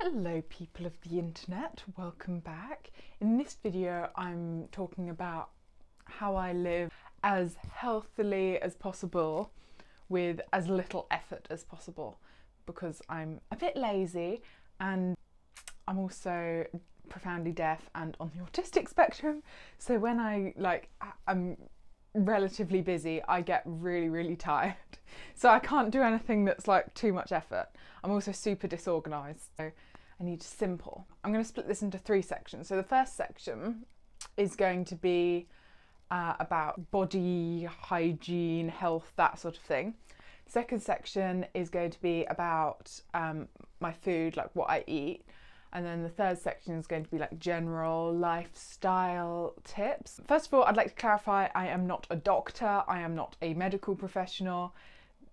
Hello people of the internet, welcome back. In this video I'm talking about how I live as healthily as possible with as little effort as possible, because I'm a bit lazy and I'm also profoundly deaf and on the autistic spectrum, so when I'm relatively busy I get really tired, so I can't do anything that's like too much effort. I'm also super disorganized, so I need simple. I'm going to split this into 3 sections. So the first section is going to be about body hygiene, health, that sort of thing. Second section is going to be about my food, like what I eat. And then the third section is going to be like general lifestyle tips. First of all, I'd like to clarify, I am not a doctor, I am not a medical professional.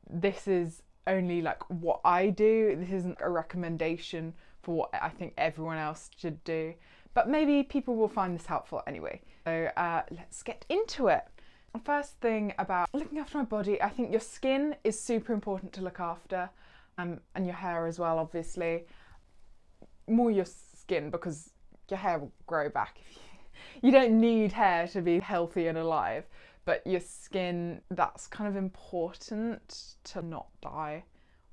This is only like what I do. This isn't a recommendation for what I think everyone else should do, but maybe people will find this helpful anyway. So let's get into it. First thing about looking after my body, I think your skin is super important to look after, and your hair as well, obviously. More your skin, because your hair will grow back. You don't need hair to be healthy and alive, but your skin, that's kind of important to not die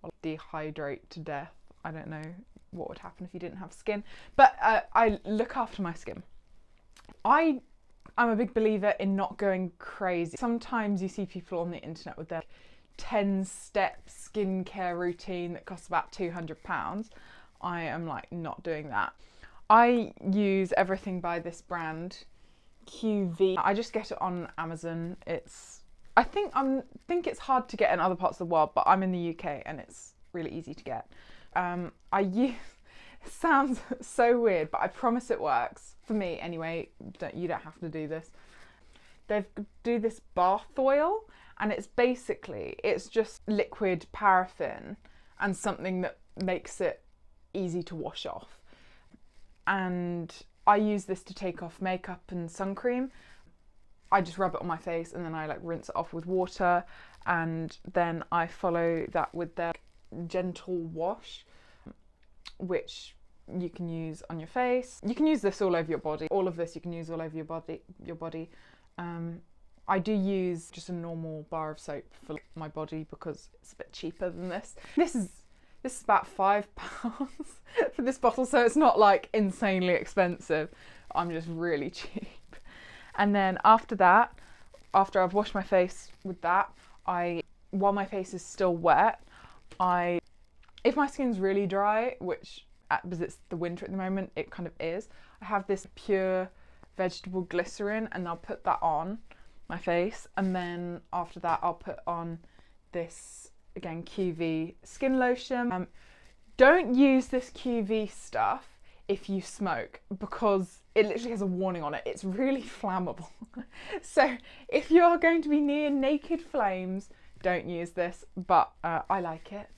or dehydrate to death. I don't know what would happen if you didn't have skin, but I look after my skin. I'm a big believer in not going crazy. Sometimes you see people on the internet with their 10-step skincare routine that costs about £200. I am like not doing that. I use everything by this brand, QV. I just get it on Amazon. I think it's hard to get in other parts of the world, but I'm in the UK and it's really easy to get. It sounds so weird, but I promise it works. For me anyway, you don't have to do this. They do this bath oil, and it's just liquid paraffin and something that makes it easy to wash off. And I use this to take off makeup and sun cream. I just rub it on my face and then I like rinse it off with water, and then I follow that with their gentle wash, which you can use on your face. You can use this all over your body. All of this you can use all over your body. I do use just a normal bar of soap for my body because it's a bit cheaper than this. This is about £5 for this bottle, so it's not like insanely expensive. I'm just really cheap. And then after that, after I've washed my face with that, while my face is still wet, if my skin's really dry, because it's the winter at the moment, it kind of is, I have this pure vegetable glycerin and I'll put that on my face, and then after that I'll put on this, again, QV skin lotion. Don't use this QV stuff if you smoke, because it literally has a warning on it. It's really flammable. So if you're going to be near naked flames, don't use this, but I like it.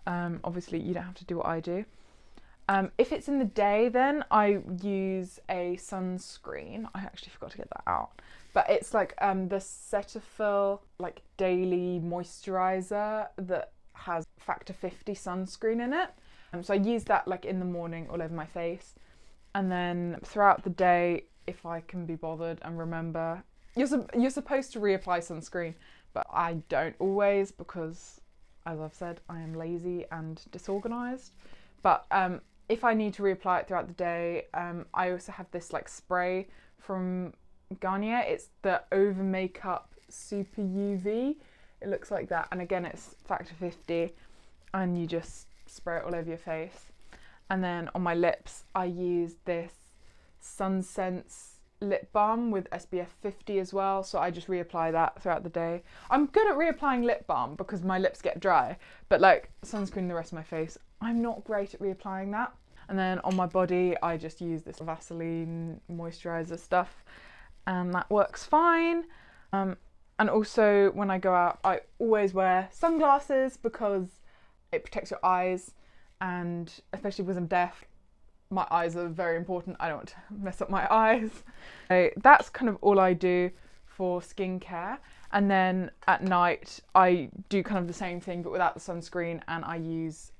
Obviously you don't have to do what I do. If it's in the day, then I use a sunscreen. I actually forgot to get that out, but it's like the Cetaphil like daily moisturizer that has factor 50 sunscreen in it. So I use that like in the morning all over my face, and then throughout the day, if I can be bothered and remember, you're supposed to reapply sunscreen, but I don't always, because as I've said, I am lazy and disorganized. But if I need to reapply it throughout the day, I also have this like spray from Garnier. It's the Over Makeup Super UV. It looks like that, and again it's factor 50, and you just spray it all over your face. And then on my lips I use this Sunsense lip balm with SPF 50 as well, so I just reapply that throughout the day. I'm good at reapplying lip balm because my lips get dry, but like sunscreen the rest of my face, I'm not great at reapplying that. And then on my body I just use this Vaseline moisturizer stuff, and that works fine. And also when I go out, I always wear sunglasses because it protects your eyes, and especially because I'm deaf, my eyes are very important. I don't want to mess up my eyes. So that's kind of all I do for skincare. And then at night I do kind of the same thing but without the sunscreen, and I use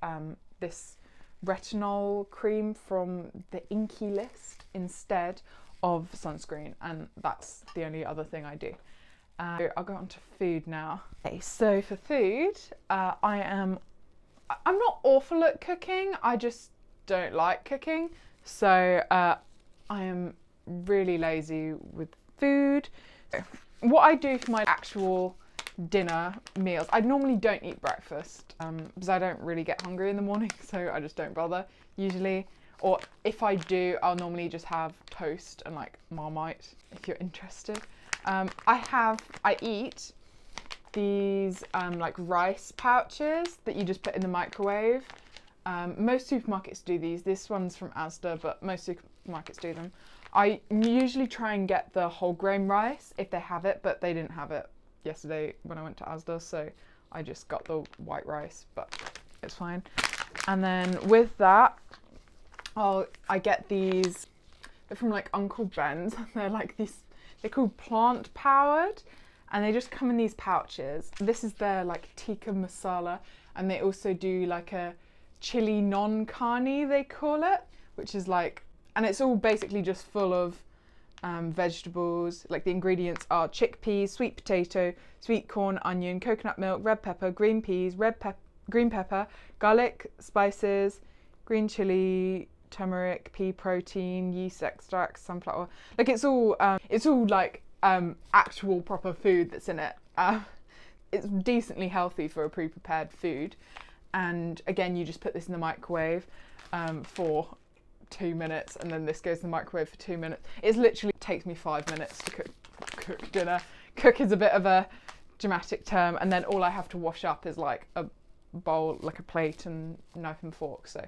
this retinol cream from the Inky list instead of sunscreen, and that's the only other thing I do. I'll go on to food now. Okay, so for food, I'm not awful at cooking, I just don't like cooking. So I am really lazy with food. What I do for my actual dinner meals, I normally don't eat breakfast because I don't really get hungry in the morning, so I just don't bother usually. Or if I do, I'll normally just have toast and like Marmite, if you're interested. I eat these like rice pouches that you just put in the microwave. Most supermarkets do these. This one's from Asda, but most supermarkets do them. I usually try and get the whole grain rice if they have it, but they didn't have it yesterday when I went to Asda, so I just got the white rice, but it's fine. And then with that, I get these, they're from like Uncle Ben's. They're like these, they're called plant powered, and they just come in these pouches. This is their like tikka masala, and they also do like a chili non carne, they call it, which is like, and it's all basically just full of vegetables. Like the ingredients are chickpeas, sweet potato, sweet corn, onion, coconut milk, red pepper, green peas, green pepper, garlic, spices, green chili, turmeric, pea protein, yeast extract, sunflower. Like it's all like actual proper food that's in it. It's decently healthy for a pre-prepared food. And again, you just put this in the microwave for 2 minutes, and then this goes in the microwave for 2 minutes. It literally takes me 5 minutes to cook dinner. Cook is a bit of a dramatic term, and then all I have to wash up is like a bowl, like a plate and knife and fork, so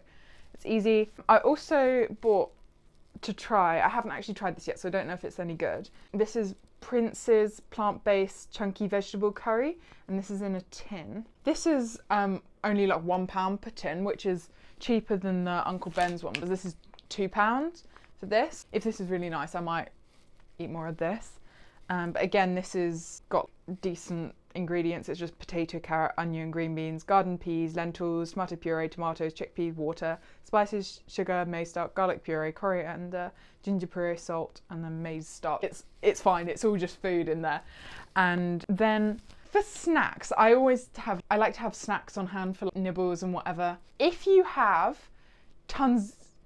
it's easy. I also bought to try, I haven't actually tried this yet, so I don't know if it's any good. This is Prince's plant-based chunky vegetable curry, and this is in a tin. This is only like £1 per tin, which is cheaper than the Uncle Ben's one, but this is £2 for this. If this is really nice, I might eat more of this. But again, this has got decent ingredients. It's just potato, carrot, onion, green beans, garden peas, lentils, tomato puree, tomatoes, chickpeas, water, spices, sugar, maize starch, garlic puree, coriander, ginger puree, salt, and then maize starch. It's fine. It's all just food in there. And then for snacks, I like to have snacks on hand for like nibbles and whatever. If you have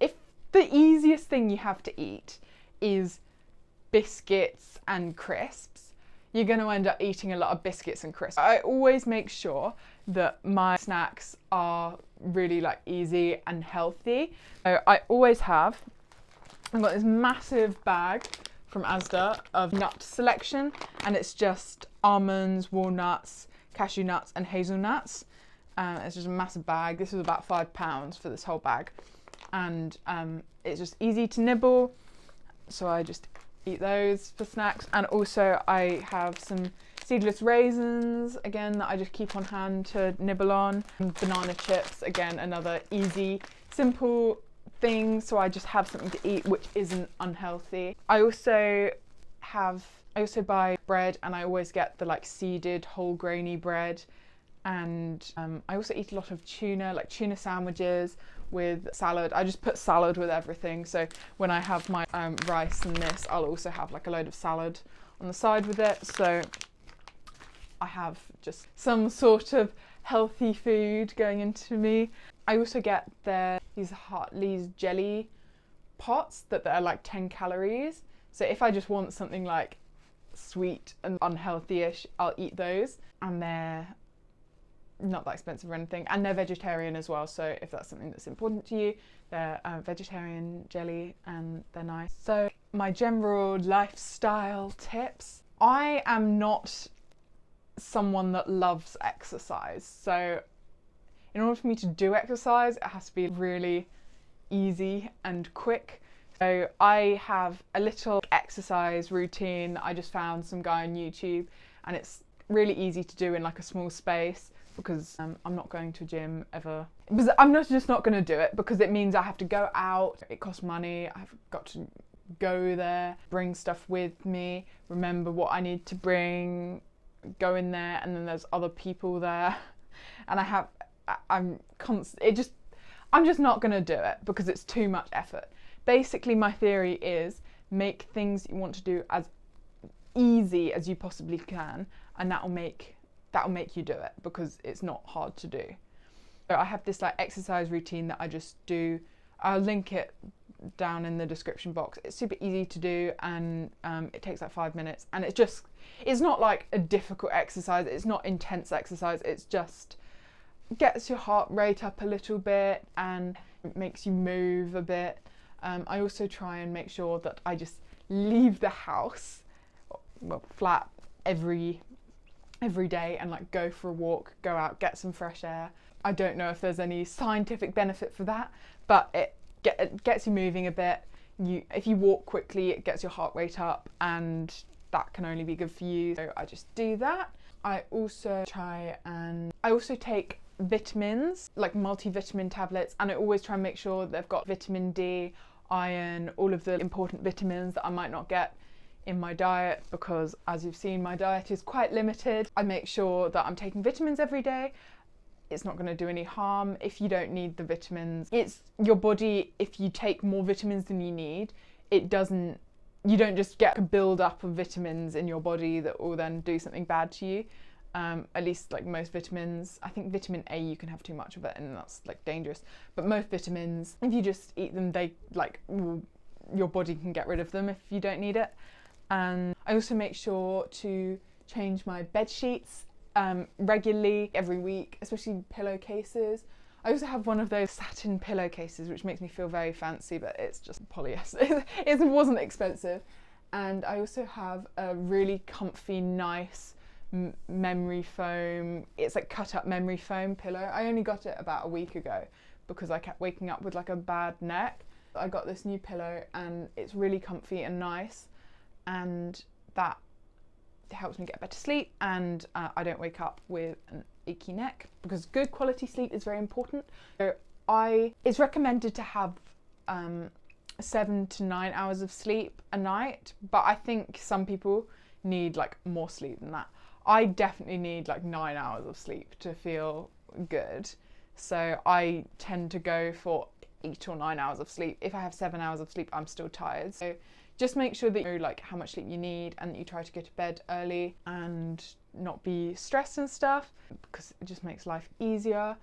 if the easiest thing you have to eat is biscuits and crisps, you're going to end up eating a lot of biscuits and crisps. I always make sure that my snacks are really like easy and healthy. So I've got this massive bag from Asda of nut selection, and it's just almonds, walnuts, cashew nuts and hazelnuts. It's just a massive bag. This was about £5 for this whole bag, and it's just easy to nibble, so I just eat those for snacks. And also I have some seedless raisins, again, that I just keep on hand to nibble on. And banana chips, again, another easy, simple thing, so I just have something to eat which isn't unhealthy. I also buy bread, and I always get the like seeded whole grainy bread. And I also eat a lot of tuna, like tuna sandwiches with salad. I just put salad with everything, so when I have my rice and this, I'll also have like a load of salad on the side with it, so I have just some sort of healthy food going into me. I also get these Hartley's jelly pots that are like 10 calories, so if I just want something like sweet and unhealthy-ish, I'll eat those, and they're not that expensive or anything, and they're vegetarian as well, so if that's something that's important to you, they're vegetarian jelly and they're nice. So my general lifestyle tips, I am not someone that loves exercise, so in order for me to do exercise, it has to be really easy and quick. So I have a little exercise routine that I just found some guy on YouTube, and it's really easy to do in like a small space, because I'm not going to a gym ever. Because I'm just not going to do it, because it means I have to go out, it costs money, I've got to go there, bring stuff with me, remember what I need to bring, go in there, and then there's other people there, and I'm just not going to do it because it's too much effort. Basically, my theory is make things you want to do as easy as you possibly can, and that'll make you do it because it's not hard to do. So I have this like exercise routine that I just do. I'll link it down in the description box. It's super easy to do, and it takes like 5 minutes, and it's not like a difficult exercise, it's not intense exercise, it's just gets your heart rate up a little bit and it makes you move a bit. I also try and make sure that I just leave the house, well, flat every day, and like go for a walk, go out, get some fresh air. I don't know if there's any scientific benefit for that, but it gets you moving a bit. If you walk quickly, it gets your heart rate up, and that can only be good for you. So I just do that. I also take vitamins, like multivitamin tablets, and I always try and make sure they've got vitamin D, iron, all of the important vitamins that I might not get in my diet, because as you've seen, my diet is quite limited. I make sure that I'm taking vitamins every day. It's not going to do any harm if you don't need the vitamins. It's your body, if you take more vitamins than you need, you don't just get a build up of vitamins in your body that will then do something bad to you. At least like most vitamins. I think vitamin A, you can have too much of it and that's like dangerous. But most vitamins, if you just eat them, your body can get rid of them if you don't need it. And I also make sure to change my bed sheets regularly, every week, especially pillowcases. I also have one of those satin pillowcases, which makes me feel very fancy, but it's just polyester. It wasn't expensive. And I also have a really comfy, nice memory foam. It's like cut up memory foam pillow. I only got it about a week ago because I kept waking up with like a bad neck. I got this new pillow and it's really comfy and nice, and that helps me get better sleep, and I don't wake up with an achy neck, because good quality sleep is very important. So it's recommended to have 7 to 9 hours of sleep a night, but I think some people need like more sleep than that. I definitely need like 9 hours of sleep to feel good, so I tend to go for 8 or 9 hours of sleep. If I have 7 hours of sleep, I'm still tired. So just make sure that you know like how much sleep you need, and that you try to go to bed early and not be stressed and stuff, because it just makes life easier.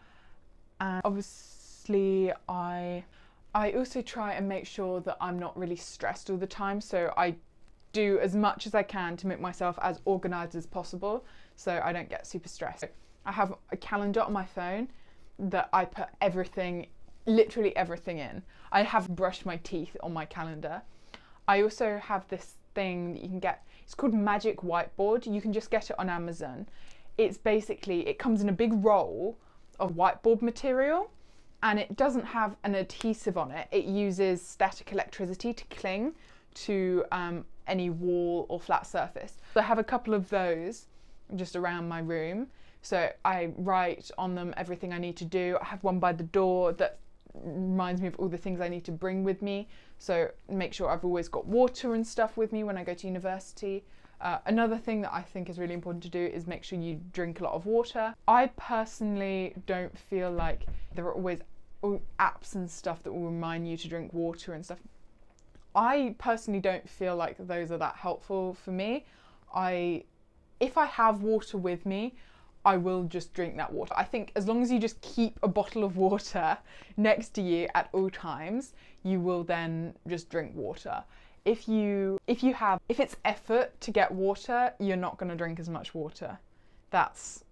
And obviously I also try and make sure that I'm not really stressed all the time, so I do as much as I can to make myself as organised as possible so I don't get super stressed. I have a calendar on my phone that I put everything, literally everything in. I have brushed my teeth on my calendar. I also have this thing that you can get, it's called Magic Whiteboard. You can just get it on Amazon. It's basically, it comes in a big roll of whiteboard material, and it doesn't have an adhesive on it. It uses static electricity to cling to any wall or flat surface. So I have a couple of those just around my room. So I write on them everything I need to do. I have one by the door that reminds me of all the things I need to bring with me. So make sure I've always got water and stuff with me when I go to university. Another thing that I think is really important to do is make sure you drink a lot of water. I personally don't feel like there are always apps and stuff that will remind you to drink water and stuff. I personally don't feel like those are that helpful for me. If I have water with me, I will just drink that water. I think as long as you just keep a bottle of water next to you at all times, you will then just drink water. If it's effort to get water, you're not going to drink as much water. That's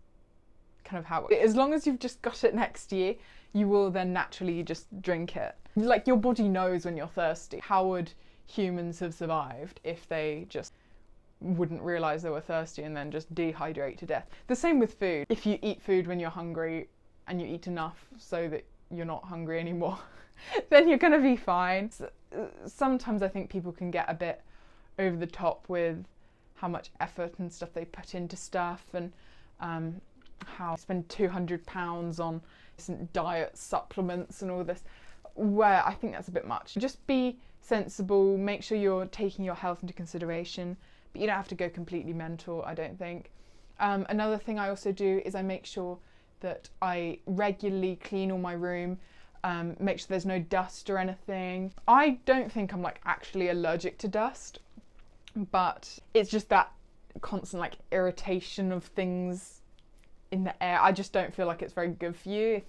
kind of how as long as you've just got it next to you, you will then naturally just drink it. Like, your body knows when you're thirsty. How would humans have survived if they just wouldn't realise they were thirsty and then just dehydrate to death? The same with food. If you eat food when you're hungry and you eat enough so that you're not hungry anymore, then you're gonna be fine. Sometimes I think people can get a bit over the top with how much effort and stuff they put into stuff, and how I spend £200 on diet supplements and all this, where I think that's a bit much. Just be sensible, make sure you're taking your health into consideration, but you don't have to go completely mental, I don't think. Another thing I also do is I make sure that I regularly clean all my room. make sure there's no dust or anything. I don't think I'm like actually allergic to dust, but it's just that constant like irritation of things in the air. I just don't feel like it's very good for you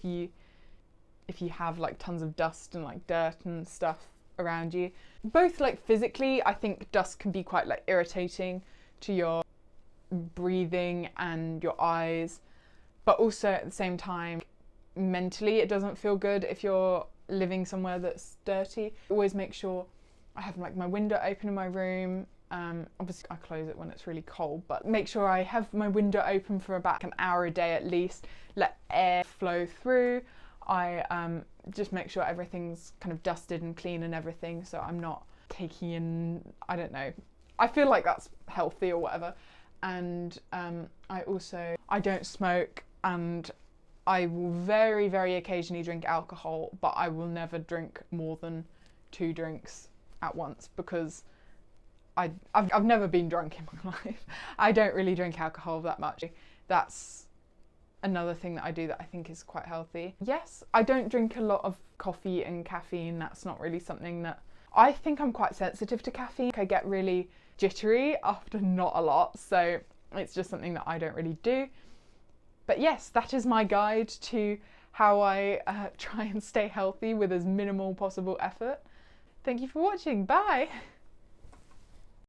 if you have like tons of dust and like dirt and stuff around you. Both like physically, I think dust can be quite like irritating to your breathing and your eyes, but also at the same time mentally it doesn't feel good if you're living somewhere that's dirty. Always make sure I have like my window open in my room. Obviously I close it when it's really cold, but make sure I have my window open for about an hour a day at least, let air flow through. I just make sure everything's kind of dusted and clean and everything, so I'm not taking in, I don't know, I feel like that's healthy or whatever. And I don't smoke, and I will very, very occasionally drink alcohol, but I will never drink more than 2 drinks at once, because I've never been drunk in my life. I don't really drink alcohol that much. That's another thing that I do that I think is quite healthy. Yes, I don't drink a lot of coffee and caffeine. That's not really something that, I think I'm quite sensitive to caffeine. I get really jittery after not a lot, so it's just something that I don't really do. But yes, that is my guide to how I try and stay healthy with as minimal possible effort. Thank you for watching. Bye!